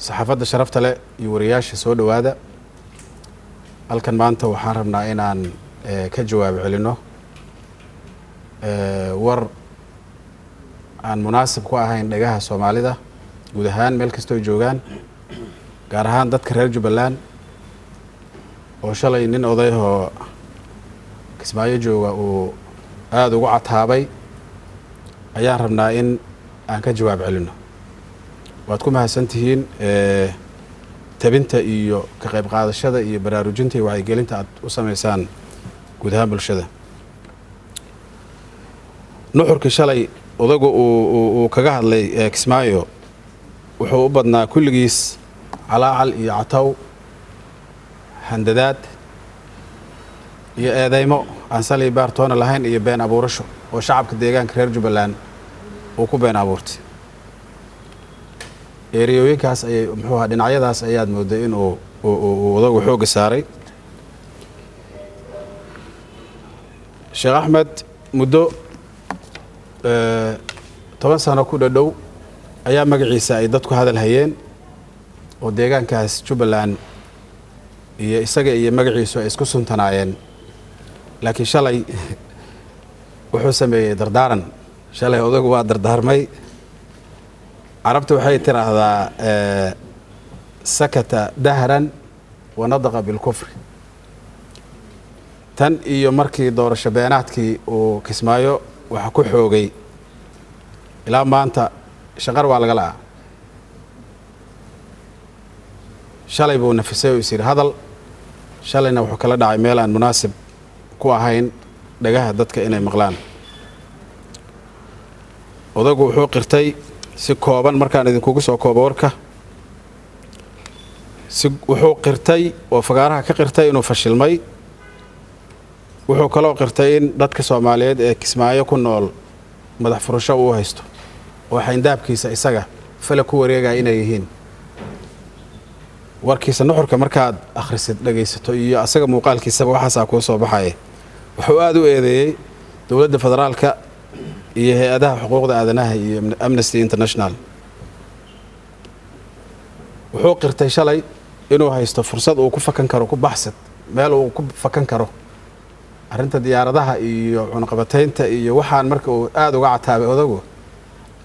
saxaafadda sharafta leh iyo wariyaasha soo dhawaada halkan maanta waxaan rabnaa inaan ka jawaab celino war aan munaasib ku ahayn dhagaha Soomaalida guud ahaan meel kasta oo joogaan gaar ahaan dadka reer Jubbaland oo shalay nin oday oo Kismaayo jooga oo aad ugu cataabay ayaan rabnaa in aan ka jawaab celino waad ku mahadsantihiin tabinta iyo ka qayb qaadashada iyo baraarujinta iyo wacyigelinta aad u sameysaan guud ahaan bulshada nuxurka shalay odagu uu kaga hadlay Kismaayo wuxuu u badnaa kulligiis calaacal iyo cataw handadaad iyo eedeymo aan salay baartoona lahayn iyo been abuurasho oo shacabka deegaanka reer Jubbaland uu ku been abuurtay eriyooyinkaas ay muxuu ahaa dhinacyadaas ayaad mooday in uu odagu xoog saaray Sheekh Axmed muddo 10 sano ku dhadhow ayaa magaciisa ay dadku hadal hayeen oo deegaankaas Jubbaland iyo isaga iyo magaciisu ay isku suntanaayeen laakiin shalay wuxuu sameeyay dardaaran shalay odagu waa dardaarmay عربت waxay tiraahdaa sakata dahran wa nadaqa bil kufr tan iyo markii doorasho beenaadkii uu Kismaayo waxa ku xoogay ilaa maanta shaqar waa laga laa shalay buu nafisay oo isir hadal shalayna wuxuu kala dhacay meel aan munaasib ku ahayn dhagaha dadka inay maqlaan odagu wuxuu qirtay si kooban markaan idinku soo koobo warka si wuxuu qirtay oo fagaaraha ka qirtay inuu fashilmay wuxuu kaloo qirtay in dadka Soomaaliyeed ee Kismaayo ku nool madax furasho uu haysto oo xayndaabkiisa isaga fala ku wareegay inay yihiin warkiisa nuxurka markaad akhrisid dhageysato iyo asaga muuqaalkiisa waxaas ku soo baxay wuxuu aad u eedeeyay dawladda federaalka iyo hay'adaha xuquuqda aadanaha iyo Amnesty International wuxuu qirtay shalay inuu haysto fursad uu ku fakan karo ku baxsad meel uu ku fakan karo arinta diyaaradaha iyo cunaqabateynta iyo waxaan marka uu aad uga cataabay odagu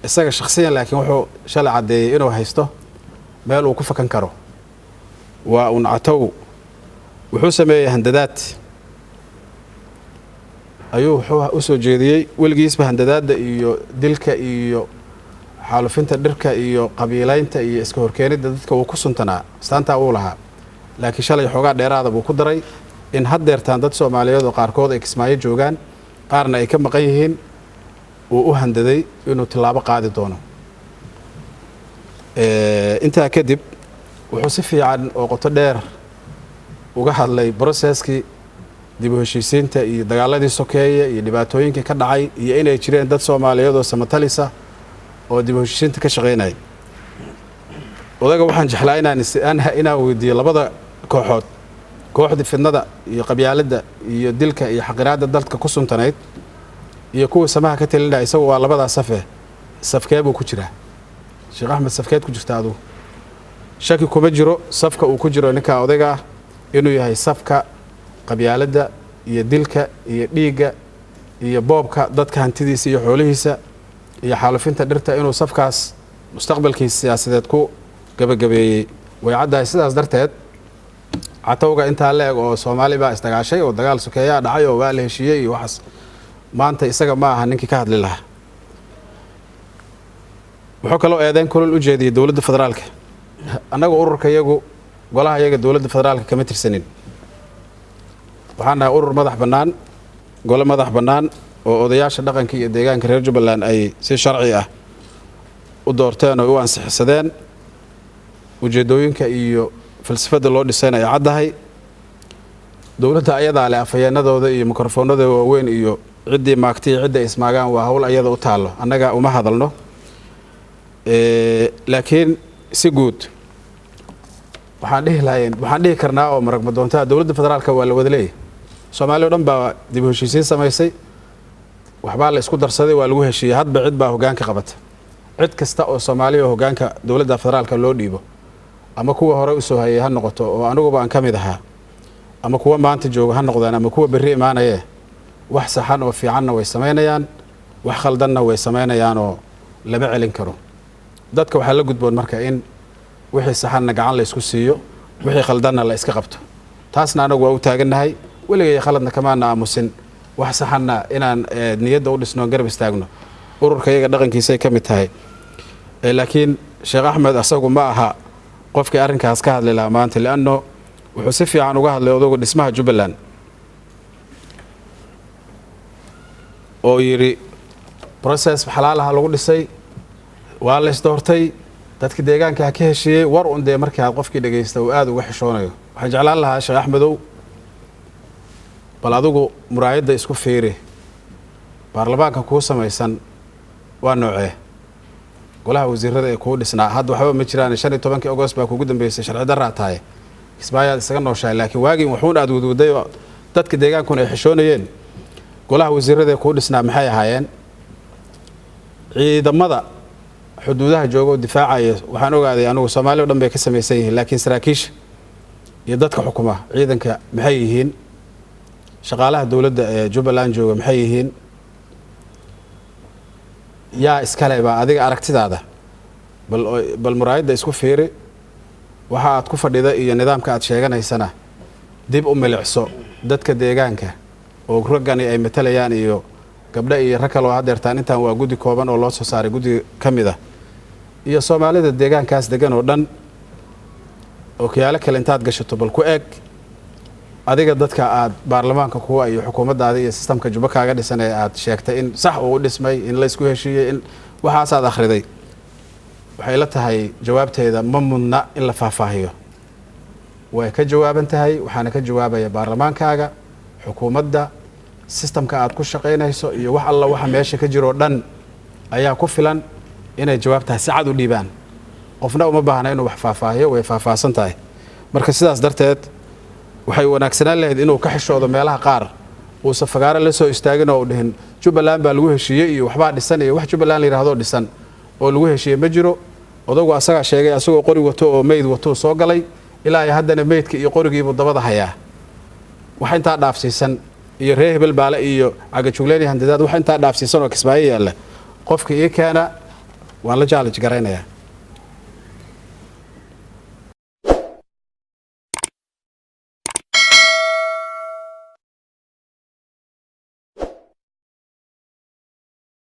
isaga shakhsiyan laakiin wuxuu shalay cadeeyay inuu haysto meel uu ku fakan karo waa un cataw wuxuu sameeyay handadaad ayuu wuxuu u soo jeediyay weligiisba handadaada iyo dilka iyo xaalufinta dhirka iyo qabiilaynta iyo iska horkeenida dadka uu ku suntanaa astaanta uu lahaa laakiin shalay xogaa dheeraada buu ku daray in haddeertaan dad Soomaaliyeed oo qaarkood ay Kismaayo joogaan qaarna ay ka maqan yihiin uu u handaday inuu tilaabo qaadi doono inta kadib wuxuu si fiican oo qoto dheer uga hadlay processkii dib u heshiisiinta iyo dagaaladii sokeeye iyo dhibaatooyinkii ka dhacay iyo inay jireen dad Soomaaliyeed oo samatalisa oo dib u heshiisiinta ka shaqeynay odaga waxaan jeclaa inaan weydiiyo labada kooxood kooxda fidnada iyo qabyaaladda iyo dilka iyo xaqiraada dalka ku suntanayd iyo kuwa samaha ka talinaya isagu waa labada safe safkeeb uu ku jiraa Sheekh Axmed safkeed ku jirta adu shaki kuma jiro safka uu ku jiro ninka odaga inuu yahay safka qabyaaladda iyo dilka iyo dhiiga iyo boobka dadka hantidiisa iyo xoolihiisa iyo xaalufinta dhirta inuu safkaas mustaqbalkiisa siyaasadeed ku gabagabeeyay way caddahay sidaas darteed catawga inta leeg oo Soomaaliba isdagaashay oo dagaal sokeeya dhacay oo waa la heshiiyay iyo waxas maanta isaga ma aha ninkii ka hadli lahaa wuxuu kaloo eedeyn kulul u jeediyay dawladda federaalka annaga ururka iyagu golaha iyaga dawladda federaalka kama tirsanin waxaan nahay urur madax bannaan gole madax bannaan oo odayaasha dhaqanka iyo deegaanka reer Jubbaland ay si sharci ah u doorteen oo u ansixsadeen ujeedooyinka iyo falsafada loo dhisay ay caddahay dawladda ayada leh afayeenadooda iyo mikrofoonada waaweyn iyo cidii maagtay cidii ismaagaan waa hawl ayada u taalo annaga uma hadalno laakiin si guud waxaan dhihi karnaa oo marag ma doontaa dawladda federaalka waa la wada leeyahay Soomaaliya dhan baa dib u heshiisiin samaysay waxba la isku darsaday waa lagu heshiiyay hadba cid baa hoggaanka qabata cid kasta oo Soomaaliya hoggaanka dawladda federaalka loo dhiibo ama kuwa hore u soo hayay ha noqoto oo aniguba aan ka mid ahaa ama kuwa maanta jooga ha noqdaan ama kuwa berri imaanaya wax saxan oo fiicanna way sameynayaan wax khaldanna way sameynayaan oo lama celin karo dadka waxaa la gudboon marka in wixii saxanna gacan la isku siiyo wixii khaldanna la iska qabto taasna anagu waa u taagannahay weligay khaladna kamaana aamusin wax saxanna inaan niyadda u dhisno garab istaagno ururka iyaga dhaqankiisa ay ka mid tahay laakiin sheekh axmed asagu ma aha qofkii arrinkaas ka hadli lahaa maanta li'anno wuxuu si fiican uga hadlay odagu dhismaha Jubbaland oo yiri process xalaalaha lagu dhisay waa la isdoortay dadka deegaanka ka heshiiyay war undee markii aad qofkii dhageysta oo aad uga xishoonayo waxaan jeclaan lahaa sheekh axmedow bal adigu muraayadda isku fiiri baarlamaanka ku samaysan waa noocee golaha wasiirada ee ku dhisnaa hadda waxba ma jiraan 15 August baa kugu dambeysay sharci darra tahay kismaayaad isaga nooshahay laakiin waagii wuxuu aad wadwaday dadka deegaankuna ay xishoonayeen golaha wasiirada ee ku dhisnaa maxay ahaayeen ciidamada xuduudaha jooga oo difaacaya waxaan ogaaday anigu Soomaaliya dhan bay ka sameeysan yihiin laakiin saraakiisha iyo dadka xukuma ciidanka maxay yihiin shaqaalaha dawladda ee Jubbaland jooga maxay yihiin yaa iskale ba adiga aragtidaada bal muraayada isku fiiri waxa aad ku fadhida iyo nidaamka aad sheeganaysana dib u milicso dadka deegaanka oo ragani ay matalayaan iyo gabdha iyo rag kale oo hadeertaan intaan waa gudi kooban oo loo soo saaray gudi kamida iyo Soomaalida deegaankaas degan oo dhan oo kiyaale kale intaad gashato bal ku eeg adiga dadka aad baarlamaanka kuwa iyo xukuumadda iyo systemka Jubba kaaga dhisan ee aad sheegtay in sax uu dhismay in la isku heshiiyay in waxaas aad akhriday waxay la tahay jawaabteeda ma mudna in la faahfaahiyo way ka jawaaban tahay waxaana ka jawaabaya baarlamaankaaga xukuumadda systemka aad ku shaqeynayso iyo wax alla waxa meesha ka jiro dhan ayaa ku filan inay jawaabtaas si cad u dhiibaan qofna uma baahna inuu wax faahfaahiyo way faahfaahsan tahay marka sidaas darteed waxay wanaagsanaan lahayd inuu ka xishoodo meelaha qaar uu safagaara la soo istaagin oo dhihin Jubbaland baa lagu heshiiyay iyo waxba dhisan iyo wax Jubbaland la yiraahdo dhisan oo lagu heshiiyay ma jiro odagu asaga sheegay asagoo qori wato oo meyd wato soo galay ilaa ay haddana meydka iyo qorigiiba dabada hayaa waxa inta dhaafsiisan iyo reer hebel baale iyo cagajugleen handadaad waxa inta dhaafsiisan oo kismaayo yaala qofka ee kana waa la challenge garaynaya